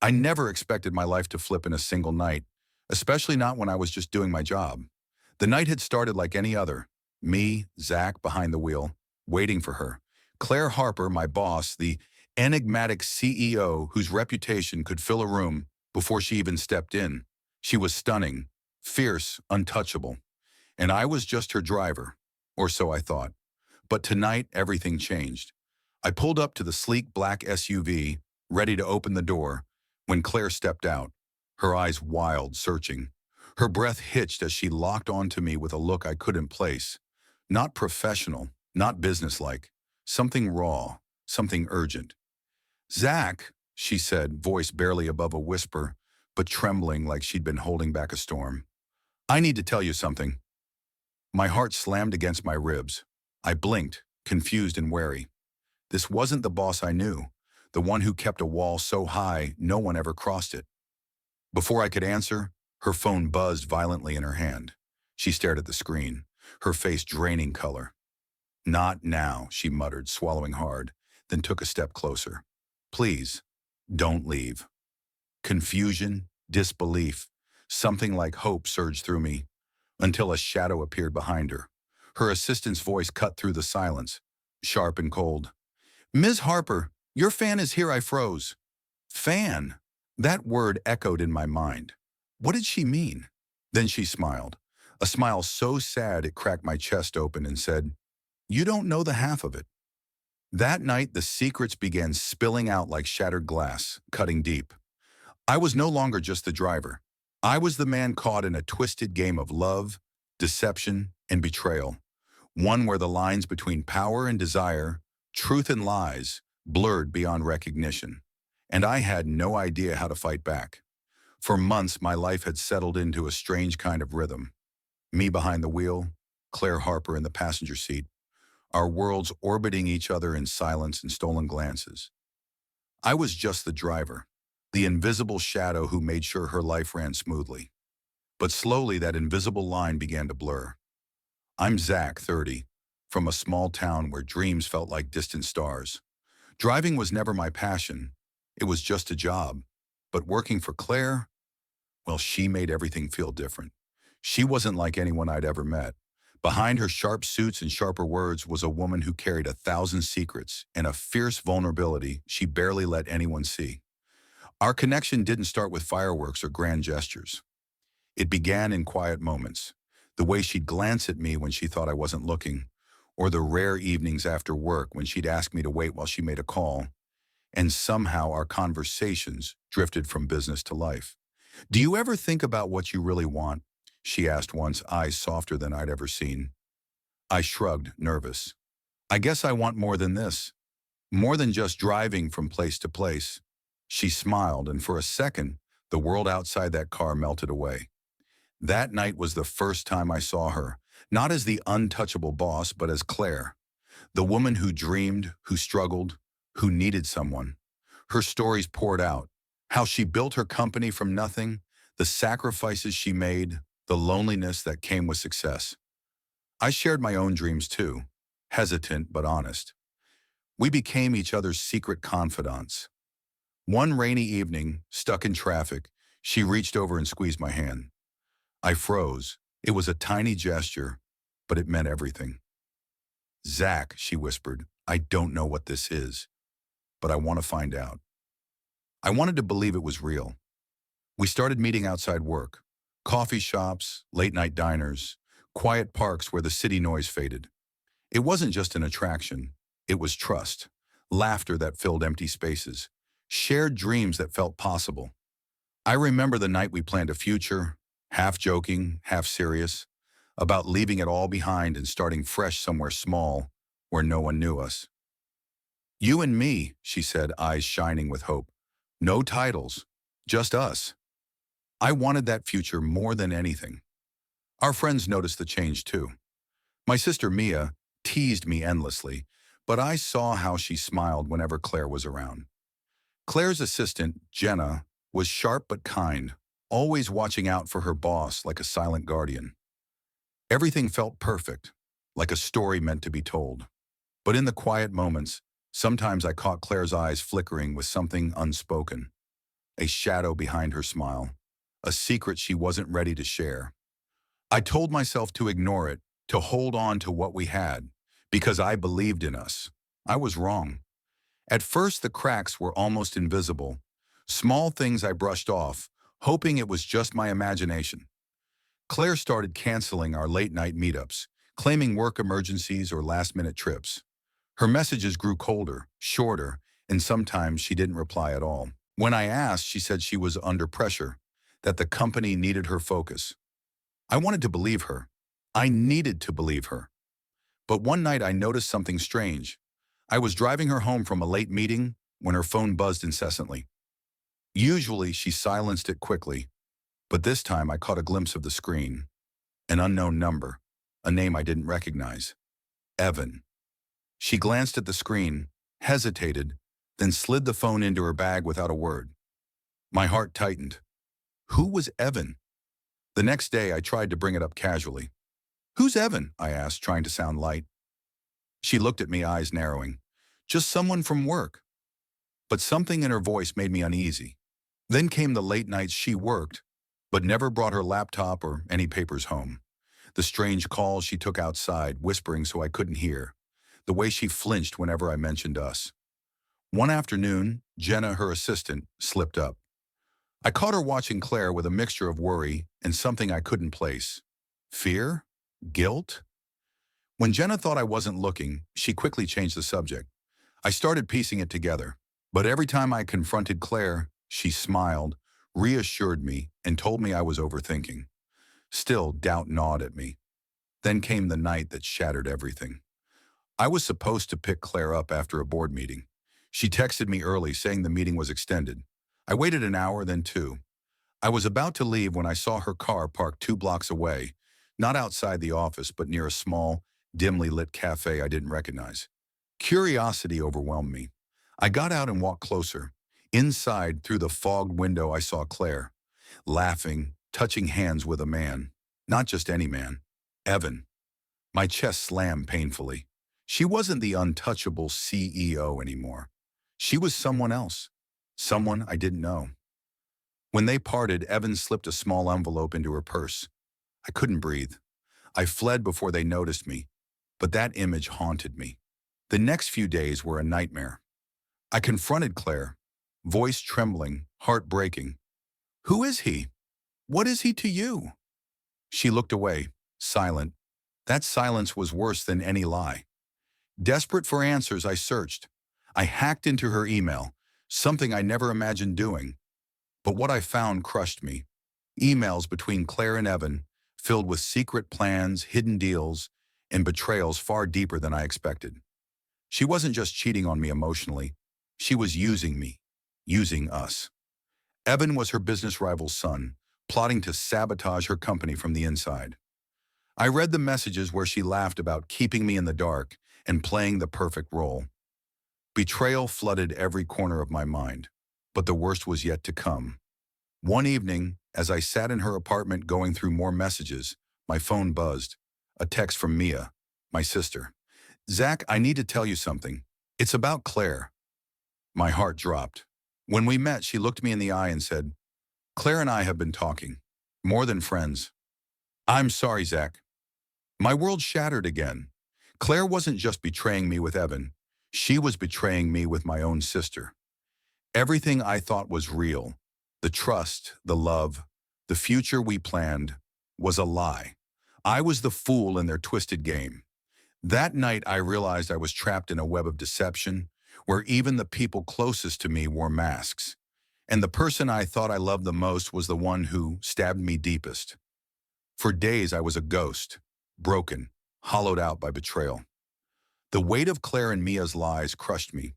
I never expected my life to flip in a single night, especially not when I was just doing my job. The night had started like any other. Me, Zach, behind the wheel, waiting for her. Claire Harper, my boss, the enigmatic CEO whose reputation could fill a room before she even stepped in. She was stunning, fierce, untouchable. And I was just her driver, or so I thought. But tonight, everything changed. I pulled up to the sleek black SUV, ready to open the door, when Claire stepped out, her eyes wild, searching. Her breath hitched as she locked onto me with a look I couldn't place. Not professional, not businesslike. Something raw, something urgent. "Zach," she said, voice barely above a whisper, but trembling like she'd been holding back a storm. "I need to tell you something." My heart slammed against my ribs. I blinked, confused and wary. This wasn't the boss I knew, the one who kept a wall so high no one ever crossed it. Before I could answer, her phone buzzed violently in her hand. She stared at the screen, her face draining color. "Not now," she muttered, swallowing hard, then took a step closer. "Please, don't leave." Confusion, disbelief, something like hope surged through me, until a shadow appeared behind her. Her assistant's voice cut through the silence, sharp and cold. "Ms. Harper, your fan is here." I froze. Fan? That word echoed in my mind. What did she mean? Then she smiled, a smile so sad it cracked my chest open, and said, "You don't know the half of it." That night, the secrets began spilling out like shattered glass, cutting deep. I was no longer just the driver. I was the man caught in a twisted game of love, deception, and betrayal. One where the lines between power and desire, truth and lies, blurred beyond recognition. And I had no idea how to fight back. For months, my life had settled into a strange kind of rhythm. Me behind the wheel, Claire Harper in the passenger seat, our worlds orbiting each other in silence and stolen glances. I was just the driver, the invisible shadow who made sure her life ran smoothly. But slowly that invisible line began to blur. I'm Zach, 30, from a small town where dreams felt like distant stars. Driving was never my passion. It was just a job. But working for Claire, well, she made everything feel different. She wasn't like anyone I'd ever met. Behind her sharp suits and sharper words was a woman who carried 1,000 secrets and a fierce vulnerability she barely let anyone see. Our connection didn't start with fireworks or grand gestures. It began in quiet moments. The way she'd glance at me when she thought I wasn't looking, or the rare evenings after work when she'd ask me to wait while she made a call. And somehow our conversations drifted from business to life. "Do you ever think about what you really want?" she asked once, eyes softer than I'd ever seen. I shrugged, nervous. "I guess I want more than this. More than just driving from place to place." She smiled, and for a second, the world outside that car melted away. That night was the first time I saw her, not as the untouchable boss, but as Claire, the woman who dreamed, who struggled, who needed someone. Her stories poured out, how she built her company from nothing, the sacrifices she made, the loneliness that came with success. I shared my own dreams too, hesitant but honest. We became each other's secret confidants. One rainy evening, stuck in traffic, she reached over and squeezed my hand. I froze. It was a tiny gesture, but it meant everything. "Zach," she whispered, "I don't know what this is, but I want to find out." I wanted to believe it was real. We started meeting outside work, coffee shops, late-night diners, quiet parks where the city noise faded. It wasn't just an attraction. It was trust, laughter that filled empty spaces, shared dreams that felt possible. I remember the night we planned a future, half joking, half serious, about leaving it all behind and starting fresh somewhere small where no one knew us. "You and me," she said, eyes shining with hope. "No titles, just us." I wanted that future more than anything. Our friends noticed the change too. My sister Mia teased me endlessly, but I saw how she smiled whenever Claire was around. Claire's assistant, Jenna, was sharp but kind, always watching out for her boss like a silent guardian. Everything felt perfect, like a story meant to be told. But in the quiet moments, sometimes I caught Claire's eyes flickering with something unspoken. a shadow behind her smile, a secret she wasn't ready to share. I told myself to ignore it, to hold on to what we had, because I believed in us. I was wrong. At first, the cracks were almost invisible. Small things I brushed off, hoping it was just my imagination. Claire started canceling our late-night meetups, claiming work emergencies or last-minute trips. Her messages grew colder, shorter, and sometimes she didn't reply at all. When I asked, she said she was under pressure, that the company needed her focus. I wanted to believe her. I needed to believe her. But one night I noticed something strange. I was driving her home from a late meeting when her phone buzzed incessantly. Usually she silenced it quickly, but this time I caught a glimpse of the screen. An unknown number, a name I didn't recognize. Evan. She glanced at the screen, hesitated, then slid the phone into her bag without a word. My heart tightened. Who was Evan? The next day I tried to bring it up casually. Who's Evan? I asked, trying to sound light. She looked at me, eyes narrowing. Just someone from work. But something in her voice made me uneasy. Then came the late nights she worked, but never brought her laptop or any papers home. The strange calls she took outside, whispering so I couldn't hear. The way she flinched whenever I mentioned us. One afternoon, Jenna, her assistant, slipped up. I caught her watching Claire with a mixture of worry and something I couldn't place. Fear? Guilt? When Jenna thought I wasn't looking, she quickly changed the subject. I started piecing it together. But every time I confronted Claire, she smiled, reassured me, and told me I was overthinking. Still, doubt gnawed at me. Then came the night that shattered everything. I was supposed to pick Claire up after a board meeting. She texted me early saying the meeting was extended. I waited an hour, then two. I was about to leave when I saw her car parked 2 blocks away, not outside the office, but near a small, dimly lit cafe I didn't recognize. Curiosity overwhelmed me. I got out and walked closer. Inside, through the fogged window, I saw Claire, laughing, touching hands with a man. Not just any man. Evan. My chest slammed painfully. She wasn't the untouchable CEO anymore. She was someone else. Someone I didn't know. When they parted, Evan slipped a small envelope into her purse. I couldn't breathe. I fled before they noticed me, but that image haunted me. The next few days were a nightmare. I confronted Claire, voice trembling, heart breaking. Who is he? What is he to you? She looked away, silent. That silence was worse than any lie. Desperate for answers, I searched. I hacked into her email, something I never imagined doing. But what I found crushed me. Emails between Claire and Evan, filled with secret plans, hidden deals, and betrayals far deeper than I expected. She wasn't just cheating on me emotionally. She was using me, using us. Evan was her business rival's son, plotting to sabotage her company from the inside. I read the messages where she laughed about keeping me in the dark and playing the perfect role. Betrayal flooded every corner of my mind, but the worst was yet to come. One evening, as I sat in her apartment going through more messages, my phone buzzed. A text from Mia, my sister. Zach, I need to tell you something. It's about Claire. My heart dropped. When we met, she looked me in the eye and said, Claire and I have been talking. More than friends. I'm sorry, Zach. My world shattered again. Claire wasn't just betraying me with Evan. She was betraying me with my own sister. Everything I thought was real, the trust, the love, the future we planned, was a lie. I was the fool in their twisted game. That night, I realized I was trapped in a web of deception, where even the people closest to me wore masks. And the person I thought I loved the most was the one who stabbed me deepest. For days, I was a ghost, broken, hollowed out by betrayal. The weight of Claire and Mia's lies crushed me,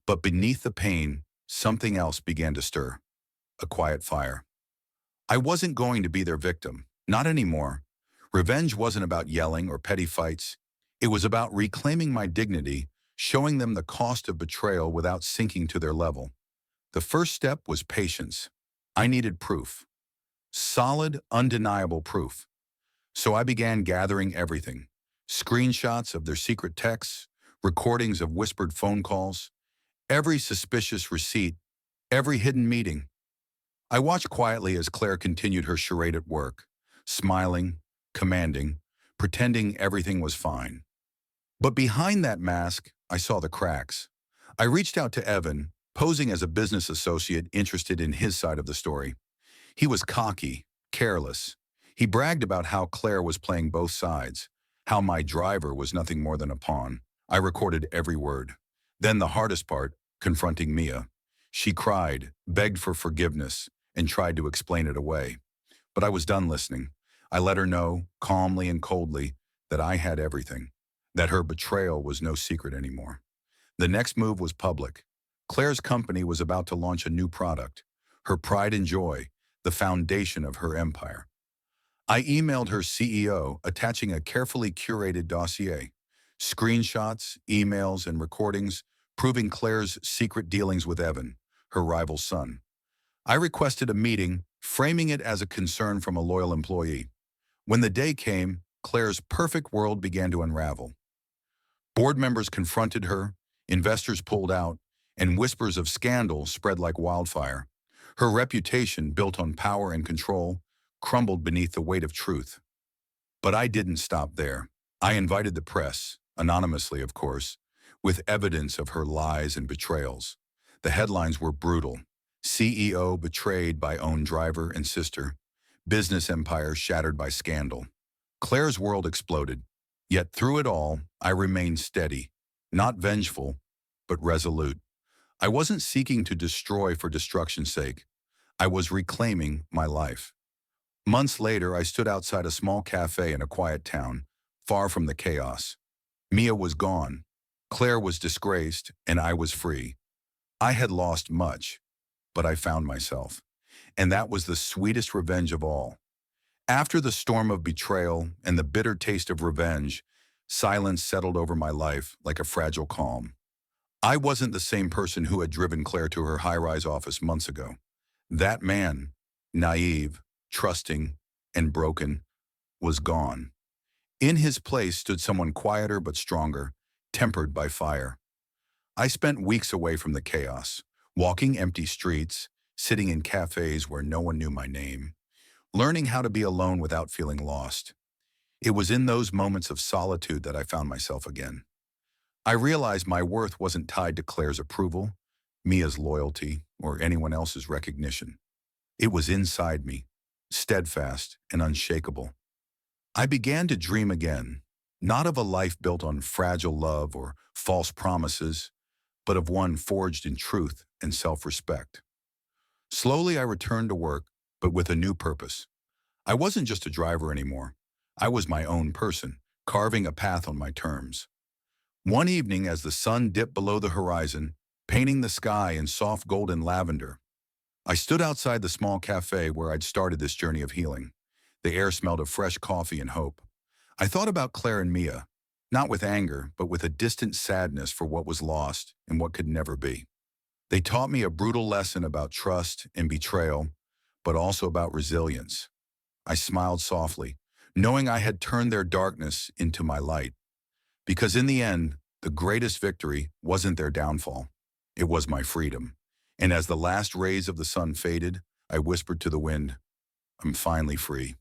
but beneath the pain, something else began to stir. A quiet fire. I wasn't going to be their victim, not anymore. Revenge wasn't about yelling or petty fights. It was about reclaiming my dignity, showing them the cost of betrayal without sinking to their level. The first step was patience. I needed proof. Solid, undeniable proof. So I began gathering everything. Screenshots of their secret texts, recordings of whispered phone calls, every suspicious receipt, every hidden meeting. I watched quietly as Claire continued her charade at work, smiling, commanding, pretending everything was fine. But behind that mask, I saw the cracks. I reached out to Evan, posing as a business associate interested in his side of the story. He was cocky, careless. He bragged about how Claire was playing both sides, how my driver was nothing more than a pawn. I recorded every word. Then the hardest part, confronting Mia. She cried, begged for forgiveness, and tried to explain it away. But I was done listening. I let her know, calmly and coldly, that I had everything, that her betrayal was no secret anymore. The next move was public. Claire's company was about to launch a new product, her pride and joy, the foundation of her empire. I emailed her CEO, attaching a carefully curated dossier, screenshots, emails, and recordings proving Claire's secret dealings with Evan, her rival's son. I requested a meeting, framing it as a concern from a loyal employee. When the day came, Claire's perfect world began to unravel. Board members confronted her, investors pulled out, and whispers of scandal spread like wildfire. Her reputation, built on power and control, crumbled beneath the weight of truth. But I didn't stop there. I invited the press, anonymously of course, with evidence of her lies and betrayals. The headlines were brutal. CEO betrayed by own driver and sister. Business empire shattered by scandal. Claire's world exploded. Yet through it all, I remained steady, not vengeful, but resolute. I wasn't seeking to destroy for destruction's sake. I was reclaiming my life. Months later, I stood outside a small cafe in a quiet town, far from the chaos. Mia was gone. Claire was disgraced, and I was free. I had lost much, but I found myself. And that was the sweetest revenge of all. After the storm of betrayal and the bitter taste of revenge, silence settled over my life like a fragile calm. I wasn't the same person who had driven Claire to her high-rise office months ago. That man, naive, trusting, and broken, was gone. In his place stood someone quieter but stronger, tempered by fire. I spent weeks away from the chaos, walking empty streets, sitting in cafes where no one knew my name, learning how to be alone without feeling lost. It was in those moments of solitude that I found myself again. I realized my worth wasn't tied to Claire's approval, Mia's loyalty, or anyone else's recognition. It was inside me, steadfast and unshakable. I began to dream again, not of a life built on fragile love or false promises, but of one forged in truth and self-respect. Slowly I returned to work, but with a new purpose. I wasn't just a driver anymore. I was my own person, carving a path on my terms. One evening, as the sun dipped below the horizon, painting the sky in soft golden lavender, I stood outside the small cafe where I'd started this journey of healing. The air smelled of fresh coffee and hope. I thought about Claire and Mia, not with anger, but with a distant sadness for what was lost and what could never be. They taught me a brutal lesson about trust and betrayal, but also about resilience. I smiled softly, knowing I had turned their darkness into my light. Because in the end, the greatest victory wasn't their downfall. It was my freedom. And as the last rays of the sun faded, I whispered to the wind, I'm finally free.